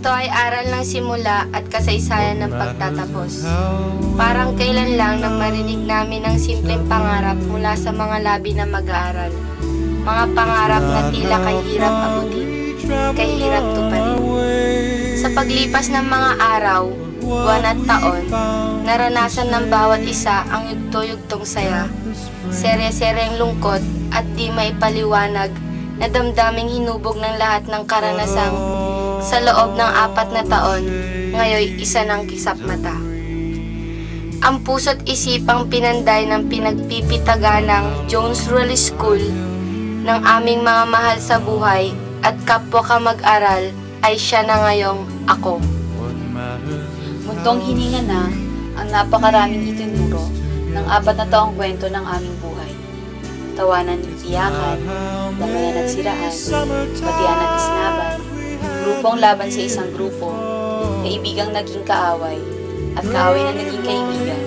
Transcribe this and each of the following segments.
Ito ay aral ng simula at kasaysayan ng pagtatapos. Parang kailan lang nang marinig namin ang simpleng pangarap mula sa mga labi na mag-aaral. Mga pangarap na tila kahirap abutin, kahirap tuparin. Sa paglipas ng mga araw, buwan at taon, naranasan ng bawat isa ang yugto-yugtong saya, serye-seryeng lungkot at di maipaliwanag na damdaming hinubog ng lahat ng karanasang sa loob ng 4 na taon, ngayoy isa ng kisap mata. Ang puso't isipang pinanday ng pinagpipitaganang Jones Rurale School ng aming mga mahal sa buhay at kapwa ka mag-aral ay siya na ngayong ako. Mundong hininga na ang napakaraming itinuro ng 4 na taong kwento ng aming buhay. Tawanan at tiyakan, damayan at siraan, batian at isnaban, grupong laban sa isang grupo, kaibigang naging kaaway, at kaaway na naging kaibigan,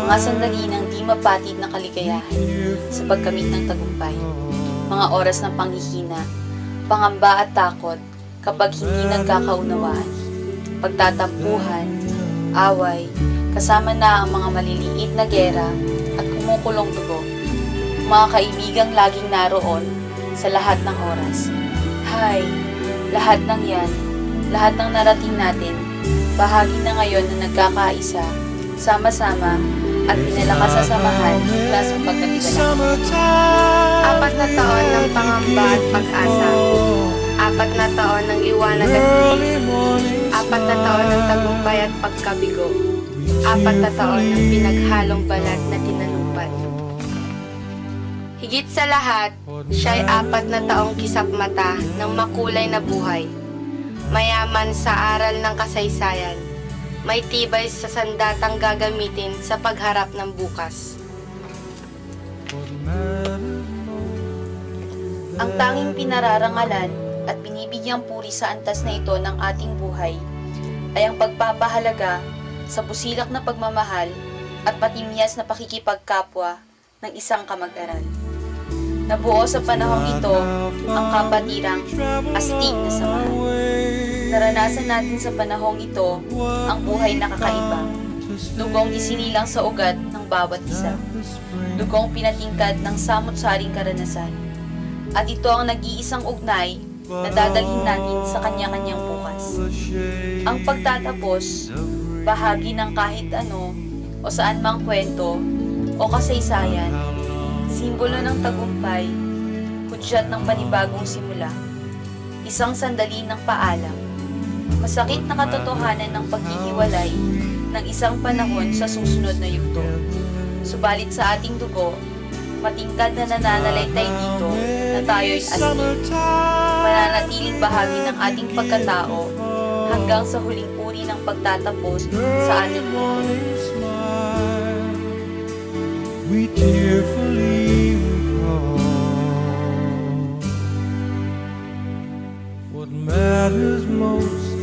mga sandali ng di mapatid na kaligayahan sa pagkamit ng tagumpay, mga oras ng panghihina, pangamba at takot kapag hindi nagkakaunawaan, pagtatampuhan, away, kasama na ang mga maliliit na gera at kumukulong dugo, mga kaibigang laging naroon sa lahat ng oras. Hay, lahat ng yan, lahat ng narating natin, bahagi na ngayon na nagkakaisa, sama-sama, at pinalakas sa samahan mula sa pagkatiwala. 4 na taon ng pangamba at pag-asa. 4 na taon ng liwanag at dilim. 4 na taon ng tagumpay at pagkabigo. 4 na taon ng pinaghalong balat na tinalupan. Higit sa lahat, siya'y 4 na taong kisap mata ng makulay na buhay. Mayaman sa aral ng kasaysayan. May tibay sa sandatang gagamitin sa pagharap ng bukas. Ang tanging pinararangalan at binibigyang puri sa antas na ito ng ating buhay ay ang pagpapahalaga sa busilak na pagmamahal at patimyas na pakikipagkapwa ng isang kamag-aral. Nabuo sa panahong ito ang kapatirang astig na samahan. Naranasan natin sa panahong ito ang buhay na kakaiba, dugong isinilang sa ugat ng bawat isa, dugong pinatingkad ng samot-saring karanasan, at ito ang nag-iisang ugnay na dadalhin natin sa kanya-kanyang bukas. Ang pagtatapos, bahagi ng kahit ano o saan mang kwento o kasaysayan, simbolo ng tagumpay, hudyat ng panibagong simula, isang sandali ng paalam, masakit na katotohanan ng paghihiwalay ng isang panahon sa susunod na yugto. Subalit sa ating dugo, matingkad na nananalaytay dito na tayo'y astig, mananatiling bahagi ng ating pagkatao hanggang sa huling uri ng pagtatapos sa ating buhay. We tearfully recall what matters most.